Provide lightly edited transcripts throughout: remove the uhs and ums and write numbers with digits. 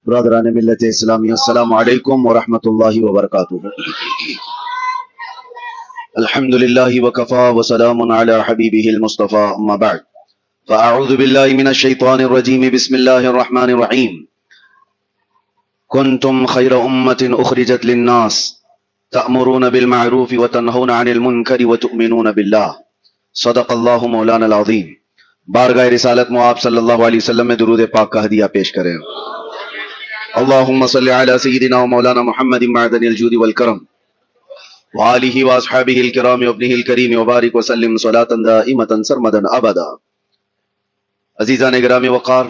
برادران ملت اسلامی، السلام علیکم ورحمۃ اللہ وبرکاتہ۔ الحمد للہ وکفا وسلام علی حبیبہ المصطفى، اما بعد فاعوذ باللہ من الشیطان الرجیم، بسم اللہ الرحمن الرحیم۔ کنتم خیر امۃ اخرجت للناس تأمرون بالمعروف وتنہون عن المنکر وتؤمنون باللہ، صدق اللہ مولانا العظیم۔ بارگاہ رسالت میں آپ صلی اللہ علیہ وسلم میں درود پاک کا ہدیہ پیش کریں۔ اللہم صلی علی سیدنا و مولانا محمد معدن الجود والکرم وآلہ واصحابہ الکرام وابنہ الکریم وبارک وسلم صلاۃ دائمۃ سرمدا ابدا۔ عزیزان گرامی وقار،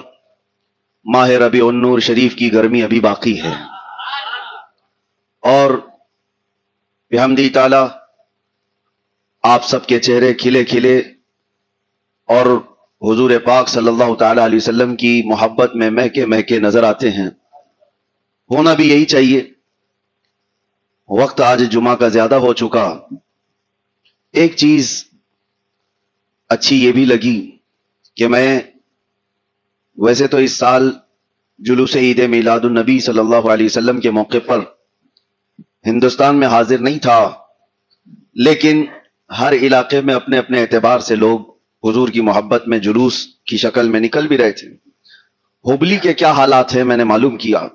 ماہ ربیع النور شریف کی گرمی ابھی باقی ہے، اور بحمدہ تعالی آپ سب کے چہرے کھلے کھلے اور حضور پاک صلی اللہ تعالی علیہ وسلم کی محبت میں مہکے مہکے نظر آتے ہیں۔ ہونا بھی یہی چاہیے۔ وقت آج جمعہ کا زیادہ ہو چکا۔ ایک چیز اچھی یہ بھی لگی کہ میں ویسے تو اس سال جلوس عید میلاد النبی صلی اللہ علیہ وسلم کے موقع پر ہندوستان میں حاضر نہیں تھا، لیکن ہر علاقے میں اپنے اپنے اعتبار سے لوگ حضور کی محبت میں جلوس کی شکل میں نکل بھی رہے تھے۔ ہبلی کے کیا حالات ہیں میں نے معلوم کیا،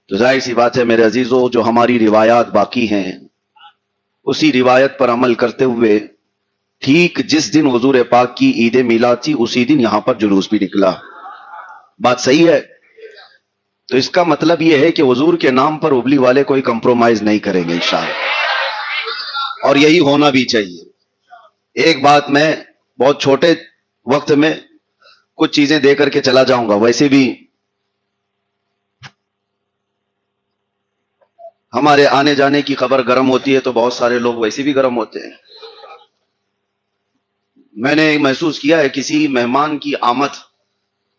تو ظاہر سی بات ہے میرے عزیزوں، جو ہماری روایات باقی ہیں اسی روایت پر عمل کرتے ہوئے ٹھیک جس دن حضور پاک کی عید میلاد تھی اسی دن یہاں پر جلوس بھی نکلا۔ بات صحیح ہے؟ تو اس کا مطلب یہ ہے کہ حضور کے نام پر ہبلی والے کوئی کمپرومائز نہیں کریں گے انشاءاللہ، اور یہی ہونا بھی چاہیے۔ ایک بات میں بہت چھوٹے وقت میں کچھ چیزیں دے کر کے چلا جاؤں گا، ویسے بھی ہمارے آنے جانے کی خبر گرم ہوتی ہے تو بہت سارے لوگ ویسے بھی گرم ہوتے ہیں۔ میں نے محسوس کیا ہے کسی مہمان کی آمد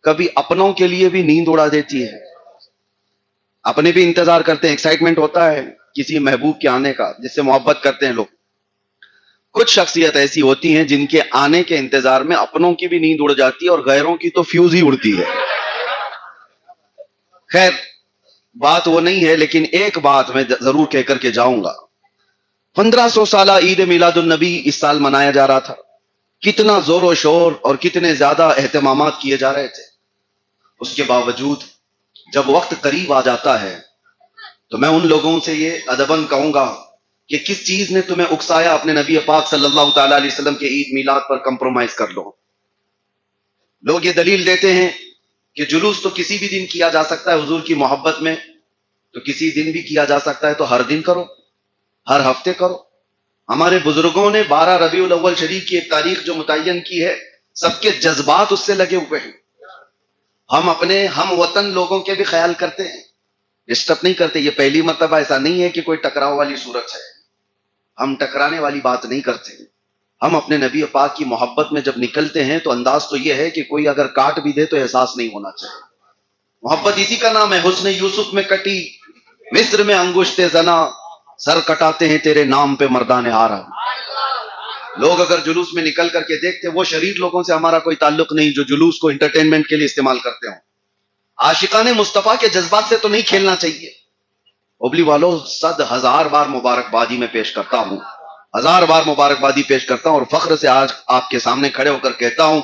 کبھی اپنوں کے لیے بھی نیند اڑا دیتی ہے۔ اپنے بھی انتظار کرتے ہیں، ایکسائٹمنٹ ہوتا ہے کسی محبوب کے آنے کا جس سے محبت کرتے ہیں لوگ۔ کچھ شخصیت ایسی ہوتی ہیں جن کے آنے کے انتظار میں اپنوں کی بھی نیند اڑ جاتی ہے اور غیروں کی تو فیوز ہی اڑتی ہے۔ خیر بات وہ نہیں ہے، لیکن ایک بات میں ضرور کہہ کر کے جاؤں گا۔ 1500 سالہ عید میلاد النبی اس سال منایا جا رہا تھا، کتنا زور و شور اور کتنے زیادہ اہتمامات کیے جا رہے تھے۔ اس کے باوجود جب وقت قریب آ جاتا ہے تو میں ان لوگوں سے یہ ادباً کہوں گا کہ کس چیز نے تمہیں اکسایا اپنے نبی پاک صلی اللہ تعالی علیہ وسلم کے عید میلاد پر کمپرومائز کر لو۔ لوگ یہ دلیل دیتے ہیں کہ جلوس تو کسی بھی دن کیا جا سکتا ہے حضور کی محبت میں، تو کسی دن بھی کیا جا سکتا ہے تو ہر دن کرو، ہر ہفتے کرو۔ ہمارے بزرگوں نے 12 ربیع الاول شریف کی ایک تاریخ جو متعین کی ہے، سب کے جذبات اس سے لگے ہوئے ہیں۔ ہم اپنے ہم وطن لوگوں کے بھی خیال کرتے ہیں، ڈسٹرب نہیں کرتے۔ یہ پہلی مرتبہ ایسا نہیں ہے کہ کوئی ٹکراؤ والی صورت ہے، ہم ٹکرانے والی بات نہیں کرتے۔ ہم اپنے نبی پاک کی محبت میں جب نکلتے ہیں تو انداز تو یہ ہے کہ کوئی اگر کاٹ بھی دے تو احساس نہیں ہونا چاہیے۔ محبت اسی کا نام ہے۔ حسن یوسف میں کٹی مصر میں انگشت زنا، سر کٹاتے ہیں تیرے نام پہ مردان آرا۔ لوگ اگر جلوس میں نکل کر کے دیکھتے، وہ شریر لوگوں سے ہمارا کوئی تعلق نہیں جو جلوس کو انٹرٹینمنٹ کے لیے استعمال کرتے ہوں۔ عاشقان مصطفیٰ کے جذبات سے تو نہیں کھیلنا چاہیے۔ ہبلی والوں، 100,000 بار مبارکبادی میں پیش کرتا ہوں، 1000 بار مبارکبادی پیش کرتا ہوں، اور فخر سے آج آپ کے سامنے کھڑے ہو کر کہتا ہوں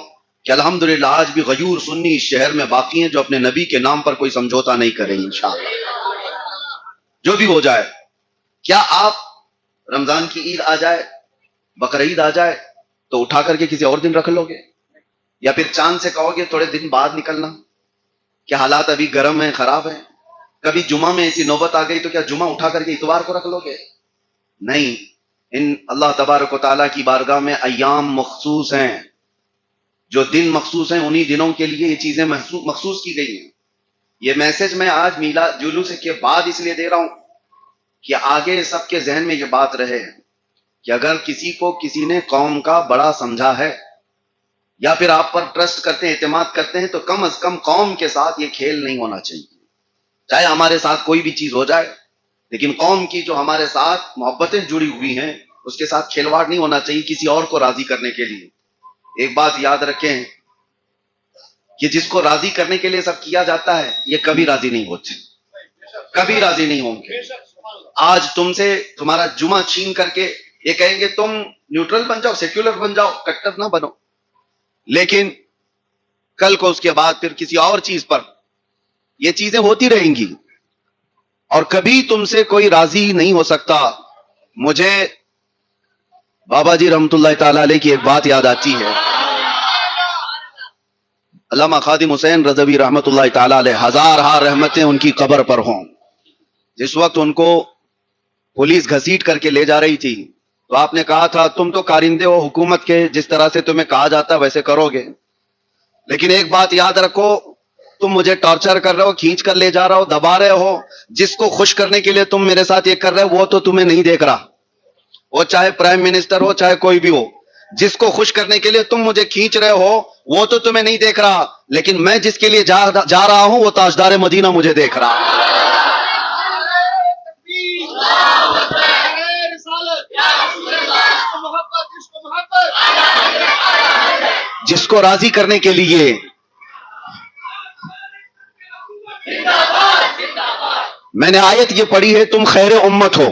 کہ الحمدللہ آج بھی غیور سنی اس شہر میں باقی ہیں جو اپنے نبی کے نام پر کوئی سمجھوتا نہیں کریں گے انشاءاللہ، جو بھی ہو جائے۔ کیا آپ رمضان کی عید آ جائے، بقرعید آ جائے تو اٹھا کر کے کسی اور دن رکھ لو گے، یا پھر چاند سے کہو گے تھوڑے دن بعد نکلنا؟ کیا حالات ابھی گرم ہیں، خراب ہیں؟ کبھی جمعہ میں ایسی نوبت آ گئی تو کیا جمعہ اٹھا کر کے اتوار کو رکھ لو گے؟ نہیں۔ ان اللہ تبارک و تعالیٰ کی بارگاہ میں ایام مخصوص ہیں، جو دن مخصوص ہیں، انہی دنوں کے لیے یہ چیزیں مخصوص کی گئی ہیں۔ یہ میسج میں آج میلاد جلوس کے بعد اس لیے دے رہا ہوں کہ آگے سب کے ذہن میں یہ بات رہے کہ اگر کسی کو کسی نے قوم کا بڑا سمجھا ہے یا پھر آپ پر ٹرسٹ کرتے ہیں، اعتماد کرتے ہیں، تو کم از کم قوم کے ساتھ یہ کھیل نہیں ہونا چاہیے۔ چاہے ہمارے ساتھ کوئی بھی چیز ہو جائے، لیکن قوم کی جو ہمارے ساتھ محبتیں جڑی ہوئی ہیں اس کے ساتھ کھلواڑ نہیں ہونا چاہیے کسی اور کو راضی کرنے کے لیے۔ ایک بات یاد رکھیں کہ جس کو راضی کرنے کے لیے سب کیا جاتا ہے یہ کبھی راضی نہیں ہوتے، کبھی راضی نہیں ہوں گے۔ آج تم سے تمہارا جمعہ چھین کر کے یہ کہیں گے تم نیوٹرل بن جاؤ، سیکولر بن جاؤ، کٹر نہ بنو، لیکن کل کو اس کے بعد پھر کسی اور چیز پر یہ چیزیں ہوتی رہیں گی اور کبھی تم سے کوئی راضی نہیں ہو سکتا۔ مجھے بابا جی رحمت اللہ تعالی علیہ کی ایک بات یاد آتی ہے، علامہ خادم حسین رضوی رحمت اللہ تعالی علیہ، ہزارہا رحمتیں ان کی قبر پر ہوں۔ جس وقت ان کو پولیس گھسیٹ کر کے لے جا رہی تھی تو آپ نے کہا تھا تم تو کارندے ہو حکومت کے، جس طرح سے تمہیں کہا جاتا ویسے کرو گے، لیکن ایک بات یاد رکھو، تم مجھے ٹارچر کر رہے ہو، کھینچ کر لے جا رہے ہو، دبا رہے ہو، جس کو خوش کرنے کے لیے تم میرے ساتھ یہ کر رہے ہو وہ تو تمہیں نہیں دیکھ رہا، وہ چاہے پرائم منسٹر ہو چاہے کوئی بھی ہو، جس کو خوش کرنے کے لیے تم مجھے کھینچ رہے ہو وہ تو تمہیں نہیں دیکھ رہا، لیکن میں جس کے لیے جا رہا ہوں وہ تاجدار مدینہ مجھے دیکھ رہا۔ جس کو راضی کرنے کے لیے میں نے آیت یہ پڑھی ہے، تم خیر امت ہو،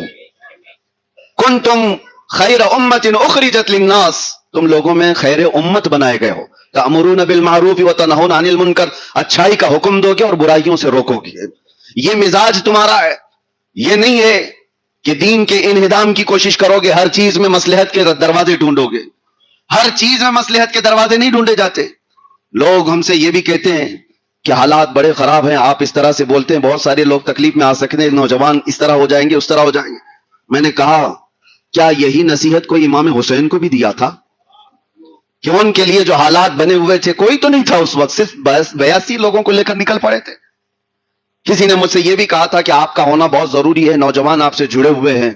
کنتم خیر امت اخرجت للناس، تم لوگوں میں خیر امت بنائے گئے ہو، تأمرون بالمعروف وتنہون عن المنکر، اچھائی کا حکم دو گے اور برائیوں سے روکو گے، یہ مزاج تمہارا ہے۔ یہ نہیں ہے کہ دین کے انہدام کی کوشش کرو گے، ہر چیز میں مصلحت کے دروازے ڈھونڈو گے، ہر چیز میں مصلحت کے دروازے نہیں ڈھونڈے جاتے۔ لوگ ہم سے یہ بھی کہتے ہیں کہ حالات بڑے خراب ہیں، آپ اس طرح سے بولتے ہیں بہت سارے لوگ تکلیف میں آ سکتے ہیں، نوجوان اس طرح ہو جائیں گے اس طرح ہو جائیں گے۔ میں نے کہا کیا یہی نصیحت کوئی امام حسین کو بھی دیا تھا کہ ان کے لیے جو حالات بنے ہوئے تھے کوئی تو نہیں تھا اس وقت، صرف 82 لوگوں کو لے کر نکل پڑے تھے۔ کسی نے مجھ سے یہ بھی کہا تھا کہ آپ کا ہونا بہت ضروری ہے، نوجوان آپ سے جڑے ہوئے ہیں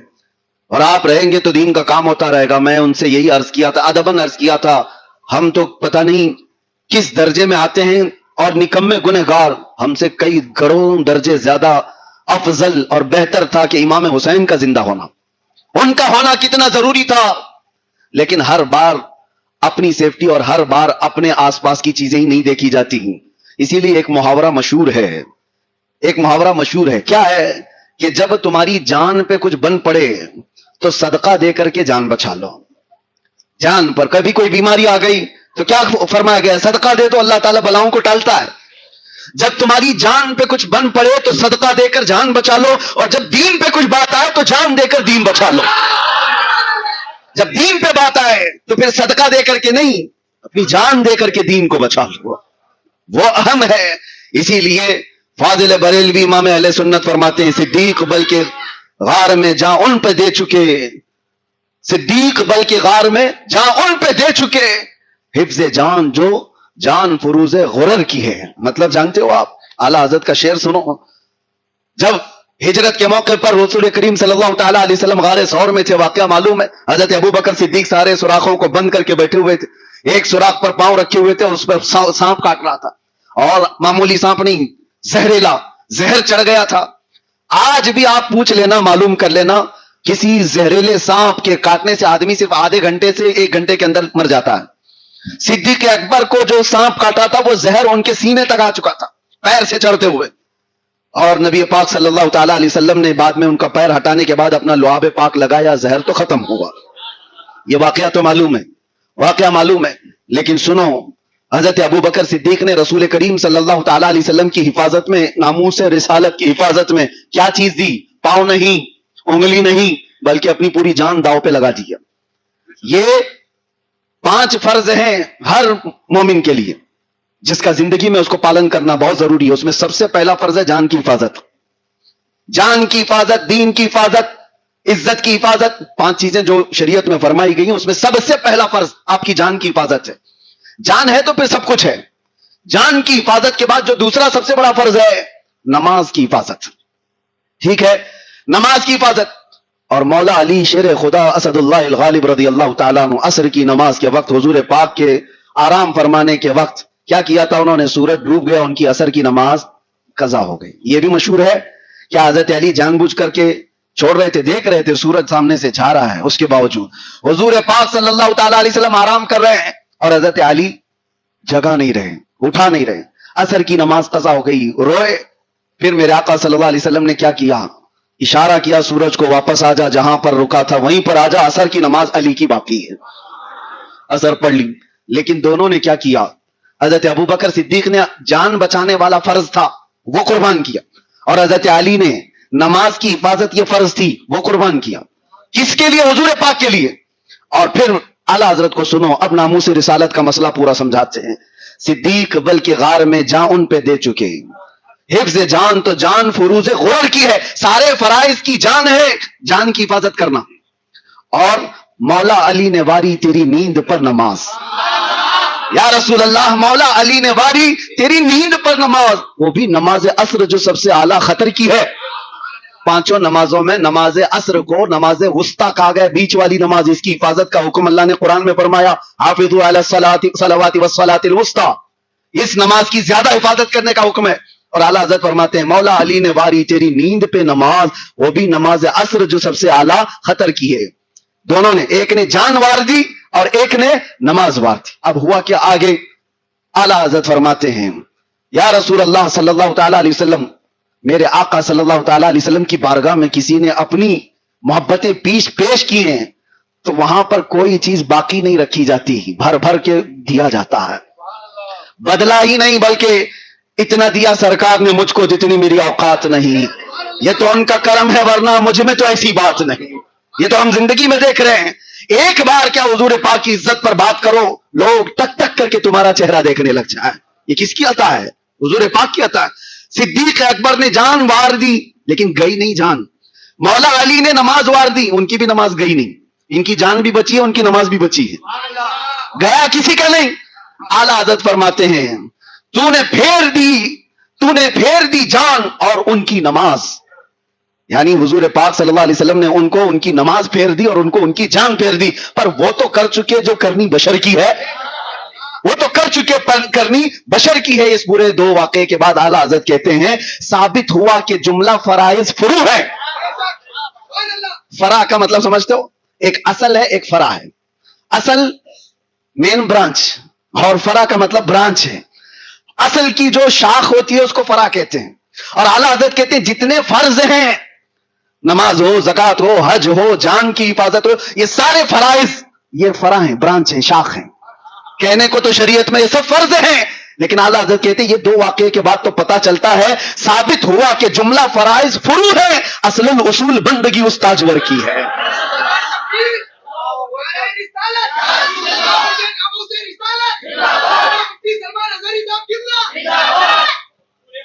اور آپ رہیں گے تو دین کا کام ہوتا رہے گا۔ میں ان سے یہی عرض کیا تھا، ادباً عرض کیا تھا، ہم تو پتہ نہیں کس درجے میں آتے ہیں اور نکمے گنہگار، ہم سے کئی کروڑوں درجے زیادہ افضل اور بہتر تھا کہ امام حسین کا زندہ ہونا، ان کا ہونا کتنا ضروری تھا، لیکن ہر بار اپنی سیفٹی اور ہر بار اپنے آس پاس کی چیزیں ہی نہیں دیکھی جاتی ہیں۔ اسی لیے ایک محاورہ مشہور ہے، ایک محاورہ مشہور ہے، کیا ہے کہ جب تمہاری جان پہ کچھ بن پڑے تو صدقہ دے کر کے جان بچا لو۔ جان پر کبھی کوئی بیماری آ گئی تو کیا فرمایا گیا؟ صدقہ دے دو، اللہ تعالیٰ بلاؤں کو ٹالتا ہے۔ جب تمہاری جان پہ کچھ بن پڑے تو صدقہ دے کر جان بچا لو، اور جب دین پہ کچھ بات آئے تو جان دے کر دین بچا لو۔ جب دین پہ بات آئے تو پھر صدقہ دے کر کے نہیں، اپنی جان دے کر کے دین کو بچا لو، وہ اہم ہے۔ اسی لیے فاضل بریلوی امام اہل سنت فرماتے ہیں، صدیق بلکہ غار میں جاں ان پہ دے چکے، صدیق بلکہ غار میں جاں ان پہ دے چکے، حفظ جان جو جان فروز غرر کی ہے۔ مطلب جانتے ہو آپ؟ اعلیٰ حضرت کا شعر سنو، جب ہجرت کے موقع پر رسول کریم صلی اللہ تعالیٰ علیہ وسلم غار ثور میں تھے، واقعہ معلوم ہے، حضرت ابو بکر صدیق سارے سوراخوں کو بند کر کے بیٹھے ہوئے تھے، ایک سوراخ پر پاؤں رکھے ہوئے تھے اور اس پر سانپ کاٹ رہا تھا، اور معمولی سانپ نہیں، زہریلا زہر چڑھ گیا تھا۔ آج بھی آپ پوچھ لینا، معلوم کر لینا، کسی زہریلے سانپ کے کاٹنے سے آدمی صرف آدھے گھنٹے سے 1 گھنٹے کے اندر مر جاتا ہے۔ صدیق اکبر کو جو سانپ کاٹا تھا وہ زہر ان کے سینے تک آ چکا تھا پیر سے چڑھتے ہوئے، اور نبی پاک صلی اللہ تعالی علیہ وسلم نے بعد میں ان کا پیر ہٹانے کے بعد اپنا لعاب پاک لگایا، زہر تو ختم ہوا۔ یہ واقعہ تو معلوم ہے، واقعہ معلوم ہے، لیکن سنو، حضرت ابو بکر صدیق نے رسول کریم صلی اللہ تعالی علیہ وسلم کی حفاظت میں، ناموس رسالت کی حفاظت میں کیا چیز دی؟ پاؤں نہیں، انگلی نہیں، بلکہ اپنی پوری جان داؤ پہ لگا دیا۔ یہ 5 فرض ہیں ہر مومن کے لیے، جس کا زندگی میں اس کو پالن کرنا بہت ضروری ہے۔ اس میں سب سے پہلا فرض ہے جان کی حفاظت، جان کی حفاظت، دین کی حفاظت، عزت کی حفاظت۔ 5 چیزیں جو شریعت میں فرمائی گئی ہیں اس میں سب سے پہلا فرض آپ کی جان کی حفاظت ہے۔ جان ہے تو پھر سب کچھ ہے۔ جان کی حفاظت کے بعد جو دوسرا سب سے بڑا فرض ہے، نماز کی حفاظت، ٹھیک ہے، نماز کی حفاظت۔ اور مولا علی شیر خدا اسد اللہ الغالب رضی اللہ تعالیٰ عنہ عصر کی نماز کے وقت حضور پاک کے آرام فرمانے کے وقت کیا کیا تھا؟ انہوں نے سورج ڈوب گیا، ان کی عصر کی نماز قضا ہو گئی۔ یہ بھی مشہور ہے کہ حضرت علی جان بوجھ کر کے چھوڑ رہے تھے، دیکھ رہے تھے سورج سامنے سے چھا رہا ہے، اس کے باوجود حضور پاک صلی اللہ تعالیٰ علیہ وسلم آرام کر رہے ہیں اور حضرت علی جگہ نہیں رہے، اٹھا نہیں رہے. اثر کی نماز قضا ہو گئی, روئے. پھر میرے آقا صلی اللہ علیہ وسلم نے کیا کیا, اشارہ کیا سورج کو, واپس آ جا, جہاں پر رکا تھا وہیں پر آ جا, اثر کی نماز علی کی باقی ہے. اثر پڑھ لی. لیکن دونوں نے کیا کیا, حضرت ابو بکر صدیق نے جان بچانے والا فرض تھا وہ قربان کیا, اور حضرت علی نے نماز کی حفاظت یہ فرض تھی وہ قربان کیا. کس کے لیے؟ حضور پاک کے لیے. اور پھر اعلیٰ حضرت کو سنو, اب ناموس رسالت کا مسئلہ پورا سمجھاتے ہیں. صدیق بلکہ غار میں جان ان پہ دے چکے, حفظ جان تو جان فروز غرر کی ہے, سارے فرائض کی جان ہے جان کی حفاظت کرنا. اور مولا علی نے واری تیری نیند پر نماز, یا رسول اللہ مولا علی نے واری تیری نیند پر نماز, وہ بھی نماز عصر جو سب سے اعلیٰ خطر کی ہے. پانچوں نمازوں میں نماز عصر کو نماز وسطیٰ کہا گیا, بیچ والی نماز, اس کی حفاظت کا حکم اللہ نے قرآن میں فرمایا, حافظوا علی الصلوات والصلاۃ الوسطیٰ, اس نماز کی زیادہ حفاظت کرنے کا حکم ہے. اور اعلیٰ حضرت فرماتے ہیں مولا علی نے واری تیری نیند پہ نماز, وہ بھی نماز عصر جو سب سے اعلیٰ خطر کی ہے. دونوں نے, ایک نے جان وار دی اور ایک نے نماز وار دی. اب ہوا کیا آگے, اعلیٰ حضرت فرماتے ہیں یا رسول اللہ صلی اللہ تعالیٰ علیہ وسلم, میرے آقا صلی اللہ تعالیٰ علیہ وسلم کی بارگاہ میں کسی نے اپنی محبتیں پیش کی ہیں تو وہاں پر کوئی چیز باقی نہیں رکھی جاتی, بھر بھر کے دیا جاتا ہے. بدلا ہی نہیں بلکہ اتنا دیا سرکار نے مجھ کو جتنی میری اوقات نہیں. یہ تو ان کا کرم ہے, ورنہ مجھ میں تو ایسی بات نہیں. یہ تو ہم زندگی میں دیکھ رہے ہیں. ایک بار کیا حضور پاک کی عزت پر بات کرو, لوگ ٹک ٹک کر کے تمہارا چہرہ دیکھنے لگ جائے. یہ کس کی عطا ہے؟ حضور پاک کی عطا ہے. صدیق اکبر نے جان وار دی لیکن گئی نہیں جان. مولا علی نے نماز وار دی, ان کی بھی نماز گئی نہیں. ان کی جان بھی بچی ہے, ان کی نماز بھی بچی ہے, گیا کسی کا نہیں. اعلیٰ حضرت فرماتے ہیں تو نے پھیر دی جان اور ان کی نماز, یعنی حضور پاک صلی اللہ علیہ وسلم نے ان کو ان کی نماز پھیر دی اور ان کو ان کی جان پھیر دی. پر وہ تو کر چکے جو کرنی بشر کی ہے, وہ تو کر چکے کرنی بشر کی ہے. اس پورے دو واقعے کے بعد اعلیٰ حضرت کہتے ہیں ثابت ہوا کہ جملہ فرائض فرو ہے. فرع کا مطلب سمجھتے ہو, ایک اصل ہے ایک فرع ہے. اصل مین برانچ اور فرع کا مطلب برانچ ہے. اصل کی جو شاخ ہوتی ہے اس کو فرع کہتے ہیں. اور اعلیٰ حضرت کہتے ہیں جتنے فرض ہیں, نماز ہو, زکات ہو, حج ہو, جان کی حفاظت ہو, یہ سارے فرائض یہ فرع ہیں, برانچ ہیں, شاخ ہیں. کہنے کو تو شریعت میں یہ سب فرض ہیں, لیکن اعلیٰ حضرت کہتے ہیں یہ دو واقعے کے بعد تو پتا چلتا ہے, ثابت ہوا کہ جملہ فرائض فرو ہے, اصل الاصول بندگی اس تاجور کی ہے.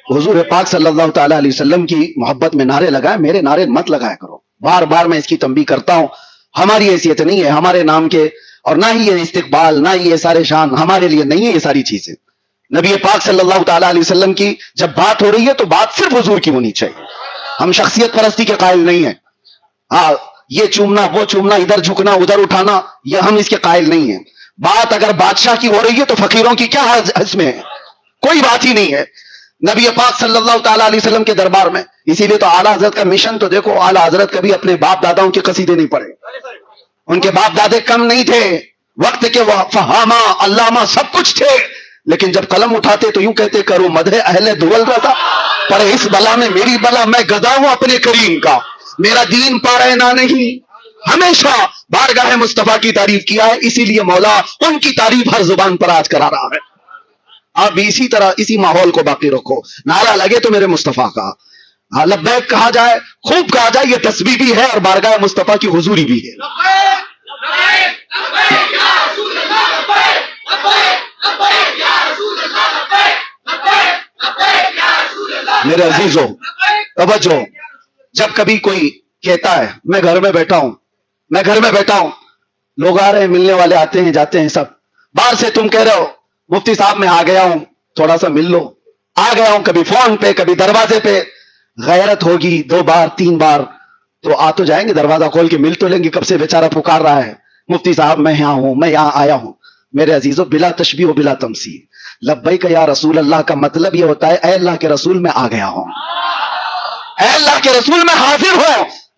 حضور پاک صلی اللہ تعالیٰ علیہ وسلم کی محبت میں نعرے لگائے, میرے نعرے مت لگایا کرو. بار بار میں اس کی تنبیہ کرتا ہوں, ہماری حیثیت نہیں ہے ہمارے نام کے, اور نہ ہی یہ استقبال, نہ ہی یہ سارے شان ہمارے لیے نہیں ہے یہ ساری چیزیں. نبی پاک صلی اللہ تعالیٰ علیہ وسلم کی جب بات ہو رہی ہے تو بات صرف حضور کی ہونی چاہیے. ہم شخصیت پرستی کے قائل نہیں ہیں. ہاں, یہ چومنا وہ چومنا, ادھر جھکنا ادھر اٹھانا, یہ ہم اس کے قائل نہیں ہیں. بات اگر بادشاہ کی ہو رہی ہے تو فقیروں کی کیا حج میں ہے؟ کوئی بات ہی نہیں ہے. نبی پاک صلی اللہ تعالیٰ علیہ وسلم کے دربار میں, اسی لیے تو اعلیٰ حضرت کا مشن تو دیکھو, اعلیٰ حضرت کبھی اپنے باپ داداؤں کے قصیدے نہیں پڑھے. ان کے باپ دادے کم نہیں تھے, وقت کے فہامہ علامہ سب کچھ تھے, لیکن جب قلم اٹھاتے تو یوں کہتے کرو مدح اہل دول رضا, پر اس بلا میں میری بلا, میں گدا ہوں اپنے کریم کا, میرا دین پارینہ نہیں. ہمیشہ بارگاہ مصطفیٰ کی تعریف کیا ہے, اسی لیے مولا ان کی تعریف ہر زبان پر آج کرا رہا ہے. آپ بھی اسی طرح اسی ماحول کو باقی رکھو, نعرہ لگے تو میرے مصطفیٰ کا, لبیک کہا جائے, خوب کہا جائے, یہ تسبیح بھی ہے اور بارگاہ مصطفیٰ کی حضوری بھی ہے. میرے عزیزو توجہ, جب کبھی کوئی کہتا ہے میں گھر میں بیٹھا ہوں, لوگ آ رہے ہیں, ملنے والے آتے ہیں جاتے ہیں, سب باہر سے تم کہہ رہے ہو مفتی صاحب میں آ گیا ہوں, تھوڑا سا مل لو, آ گیا ہوں, کبھی فون پہ کبھی دروازے پہ. غیرت ہوگی 2 بار 3 بار تو آ تو جائیں گے, دروازہ کھول کے مل تو لیں گے. کب سے بیچارہ پکار رہا ہے مفتی صاحب میں یہاں ہوں, میں یہاں آیا ہوں. میرے عزیزو بلا تشبیہ و بلا تمثیل, لبیک یا رسول اللہ کا مطلب یہ ہوتا ہے اے اللہ کے رسول میں آ گیا ہوں, اے اللہ کے رسول میں حاضر ہوں.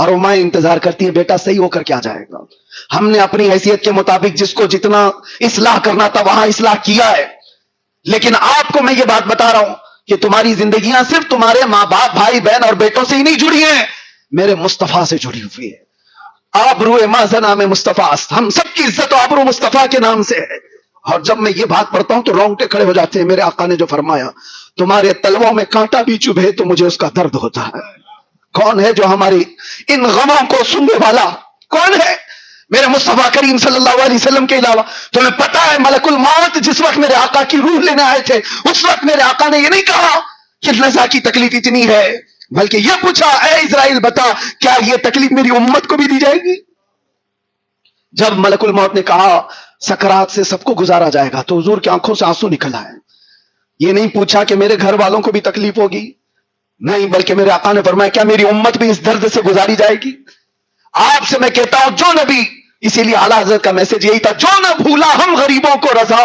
اور وہ ماں انتظار کرتی ہیں بیٹا صحیح ہو کر کیا جائے گا. ہم نے اپنی حیثیت کے مطابق جس کو جتنا اصلاح کرنا تھا وہاں اصلاح کیا ہے، لیکن آپ کو میں یہ بات بتا رہا ہوں کہ تمہاری زندگیاں صرف تمہارے ماں باپ بھائی بہن اور بیٹوں سے ہی نہیں جڑی ہیں، میرے مصطفیٰ سے جڑی ہوئی ہے. آبرو مازن نام مصطفیٰ، ہم سب کی عزت و آبرو مصطفیٰ کے نام سے ہے. اور جب میں یہ بات پڑھتا ہوں تو رونگٹے کھڑے ہو جاتے ہیں. میرے آقا نے جو فرمایا تمہارے تلووں میں کانٹا بھی چبھے تو مجھے اس کا درد ہوتا ہے. کون ہے جو ہماری ان غموں کو سننے والا؟ کون ہے میرے مصطفیٰ کریم صلی اللہ علیہ وسلم کے علاوہ؟ تمہیں پتا ہے ملک الموت جس وقت میرے آقا کی روح لینے آئے تھے اس وقت میرے آقا نے یہ نہیں کہا کہ نزا کی تکلیف اتنی ہے، بلکہ یہ پوچھا اے اسرائیل بتا کیا یہ تکلیف میری امت کو بھی دی جائے گی؟ جب ملک الموت نے کہا سکرات سے سب کو گزارا جائے گا تو حضور کی آنکھوں سے آنسو نکل آئے. یہ نہیں پوچھا کہ میرے گھر والوں کو بھی تکلیف ہوگی، نہیں، بلکہ میرے آقا نے فرمایا کیا میری امت بھی اس درد سے گزاری جائے گی؟ آپ سے میں کہتا ہوں جو نبی، اسی لیے اعلیٰ حضرت کا میسج یہی تھا، جو نہ بھولا ہم غریبوں کو رضا،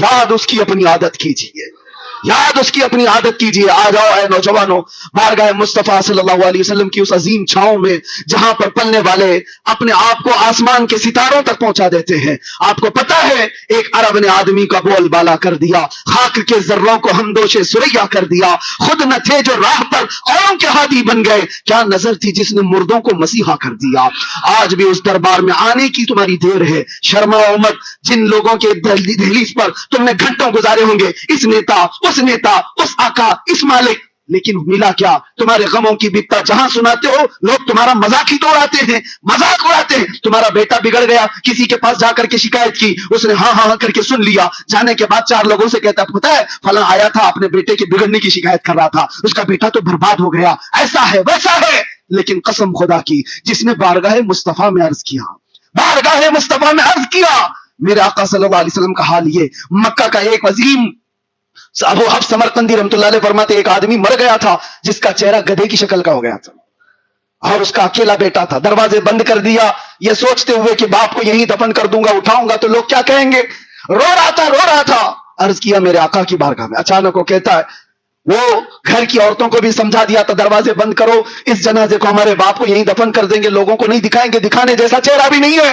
یاد اس کی اپنی عادت کیجیے، یاد اس کی اپنی عادت کیجیے. آ جاؤ اے نوجوانوں بارگاہ مصطفیٰ صلی اللہ علیہ وسلم کی اس عظیم چھاؤں میں جہاں پر پلنے والے اپنے آپ کو آسمان کے ستاروں تک پہنچا دیتے ہیں. آپ کو پتا ہے ایک عرب نے آدمی کا بول بالا کر دیا، خاک کے ذروں کو ہمدوش سریا کر دیا، خود نہ تھے جو راہ پر اوروں کے ہادی بن گئے، کیا نظر تھی جس نے مردوں کو مسیحا کر دیا. آج بھی اس دربار میں آنے کی تمہاری دیر ہے. شرماؤ مت، جن لوگوں کے دہلیز پر تم نے گھنٹوں گزارے ہوں گے، اس نیتا اس نیتا اس آقا اس مالک، لیکن ملا کیا؟ تمہارے غموں کی بپتا جہاں سناتے ہو لوگ تمہارا مذاق ہی تو اڑاتے ہیں، مذاق اڑاتے ہیں. تمہارا بیٹا بگڑ گیا، کسی کے پاس جا کر کے شکایت کی، اس نے ہاں ہاں کر کے سن لیا، جانے کے بعد چار لوگوں سے کہتا پتا ہے فلاں آیا تھا اپنے بیٹے کے بگڑنے کی شکایت کر رہا تھا، اس کا بیٹا تو برباد ہو گیا، ایسا ہے ویسا ہے. لیکن قسم خدا کی جس نے بارگاہ مصطفیٰ میں عرض کیا، بارگاہ مصطفیٰ میں عرض کیا، میرے آقا صلی اللہ علیہ وسلم کا حال یہ، مکہ کا ایک عظیم ابو حفص سمرقندی رحمۃ اللہ علیہ فرماتے ایک آدمی مر گیا تھا جس کا چہرہ گدھے کی شکل کا ہو گیا تھا اور اس کا اکیلا بیٹا تھا. دروازے بند کر دیا یہ سوچتے ہوئے کہ باپ کو یہیں دفن کر دوں گا، اٹھاؤں گا تو لوگ کیا کہیں گے. رو رہا تھا. عرض کیا میرے آقا کی بارگاہ میں. اچانک وہ کہتا ہے وہ گھر کی عورتوں کو بھی سمجھا دیا تھا دروازے بند کرو، اس جنازے کو ہمارے باپ کو یہیں دفن کر دیں گے، لوگوں کو نہیں دکھائیں گے، دکھانے جیسا چہرہ بھی نہیں ہے.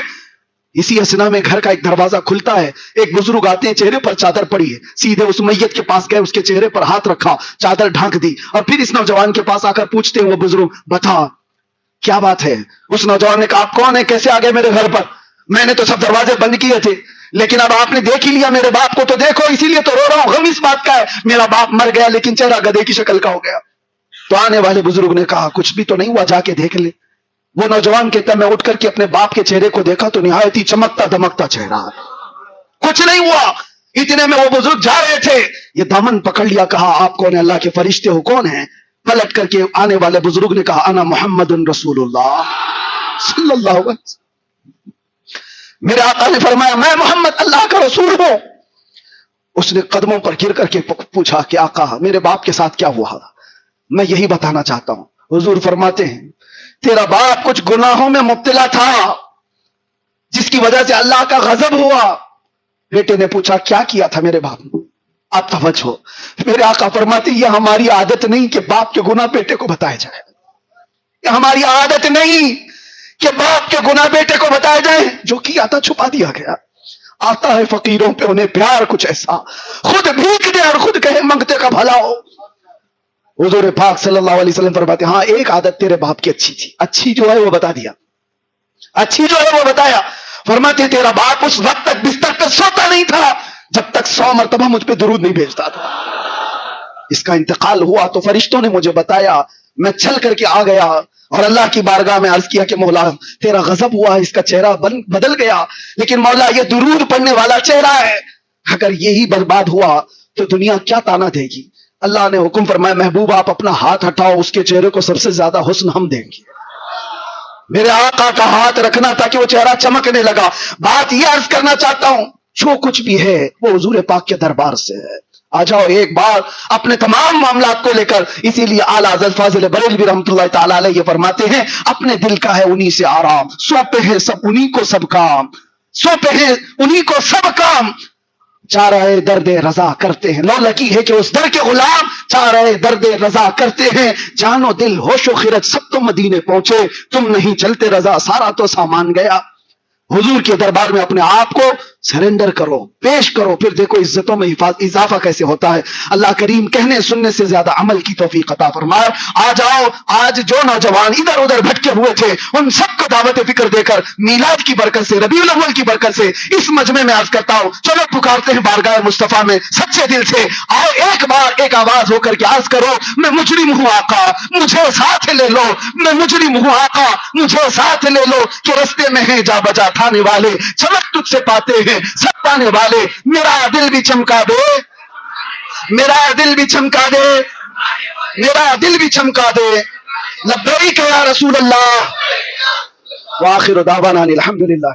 اسی اسنا میں گھر کا ایک دروازہ کھلتا ہے، ایک بزرگ آتے ہیں، چہرے پر چادر پڑی ہے، سیدھے اس میت کے پاس گئے، اس کے چہرے پر ہاتھ رکھا، چادر ڈھانک دی، اور پھر اس نوجوان کے پاس آ کر پوچھتے ہیں وہ بزرگ بتا کیا بات ہے. اس نوجوان نے کہا آپ کون ہیں، کیسے آ گئے میرے گھر پر؟ میں نے تو سب دروازے بند کیے تھے، لیکن اب آپ نے دیکھ ہی لیا میرے باپ کو تو دیکھو، اسی لیے تو رو رہا ہوں. غم اس بات کا ہے میرا باپ مر گیا لیکن چہرہ گدھے کی شکل کا ہو گیا. تو آنے والے بزرگ نے کہا کچھ بھی تو نہیں ہوا، جا کے دیکھ لے. وہ نوجوان کہتا میں اٹھ کر کے اپنے باپ کے چہرے کو دیکھا تو نہایت ہی چمکتا دمکتا چہرہ، کچھ نہیں ہوا. اتنے میں وہ بزرگ جا رہے تھے، یہ دامن پکڑ لیا، کہا آپ کون ہیں؟ اللہ کے فرشتے ہو. کون ہیں؟ پلٹ کر کے آنے والے بزرگ نے کہا انا محمد رسول اللہ صلی اللہ علیہ وسلم. میرے آقا نے فرمایا میں محمد اللہ کا رسول ہوں. اس نے قدموں پر گر کر کے پوچھا کہ آقا میرے باپ کے ساتھ کیا ہوا؟ میں یہی بتانا چاہتا ہوں. حضور فرماتے ہیں تیرا باپ کچھ گناہوں میں مبتلا تھا جس کی وجہ سے اللہ کا غضب ہوا. بیٹے نے پوچھا کیا کیا تھا میرے باپ نے؟ آپ توجہ، میرے آقا فرماتے یہ ہماری عادت نہیں کہ باپ کے گناہ بیٹے کو بتائے جائے، یہ ہماری عادت نہیں کہ باپ کے گناہ بیٹے کو بتائے جائیں. جو کیا تھا چھپا دیا گیا. آتا ہے فقیروں پہ انہیں پیار کچھ ایسا، خود بھیک دے اور خود کہے منگتے کا بھلا ہو. حضور پاک صلی اللہ علیہ وسلم فرماتے ہاں ایک عادت تیرے باپ کی اچھی تھی، اچھی جو ہے وہ بتا دیا، اچھی جو ہے وہ بتایا. فرماتے تیرا باپ اس وقت تک بستر پہ سوتا نہیں تھا جب تک 100 مرتبہ مجھ پہ درود نہیں بھیجتا تھا. اس کا انتقال ہوا تو فرشتوں نے مجھے بتایا، میں چل کر کے آ گیا اور اللہ کی بارگاہ میں عرض کیا کہ مولا تیرا غضب ہوا، اس کا چہرہ بدل گیا، لیکن مولا یہ درود پڑھنے والا چہرہ ہے، اگر یہی برباد ہوا تو دنیا کیا تانا دے گی. اللہ نے حکم فرمایا محبوب آپ اپنا ہاتھ ہٹاؤ، اس کے چہرے کو سب سے زیادہ حسن ہم دیں گے. میرے آقا کا ہاتھ رکھنا تھا کہ وہ چہرہ چمکنے لگا. بات یہ عرض کرنا چاہتا ہوں جو کچھ بھی ہے وہ حضور پاک کے دربار سے ہے. آ جاؤ ایک بار اپنے تمام معاملات کو لے کر. اسی لیے اعلیٰ حضرت فاضل بریلوی رحمۃ اللہ تعالی علیہ یہ فرماتے ہیں اپنے دل کا ہے انہی سے آرام، سونپے ہیں سب انہی کو سب کام، سونپے ہیں انہی کو سب کام. چارہ درد رضا کرتے ہیں. لو لکی ہے کہ اس در کے غلام چارہ درد رضا کرتے ہیں. جان و دل ہوش و خرد سب تو مدینے پہنچے, تم نہیں چلتے رضا سارا تو سامان گیا. حضور کے دربار میں اپنے آپ کو سرنڈر کرو, پیش کرو, پھر دیکھو عزتوں میں اضافہ کیسے ہوتا ہے. اللہ کریم کہنے سننے سے زیادہ عمل کی توفیق عطا فرمائے. آ جاؤ, آج جو نوجوان ادھر ادھر بھٹکے ہوئے تھے ان سب کو دعوت فکر دے کر میلاد کی برکت سے, ربیع الاول کی برکت سے اس مجمع میں عرض کرتا ہوں, چلو پکارتے ہیں بارگاہ مصطفیٰ میں سچے دل سے. آؤ ایک بار ایک آواز ہو کر کے عرض کرو, میں مجرم ہوں آقا مجھے ساتھ لے لو, میں مجرم ہوں آقا مجھے ساتھ لے لو, کہ رستے میں ہیں جا بجا تھانے والے, چمک تجھ سے پاتے ہیں سب پانے والے. میرا دل بھی چمکا دے, میرا دل بھی چمکا دے, میرا دل بھی چمکا دے. لبیک یا رسول اللہ. وآخر دعوانا الحمدللہ.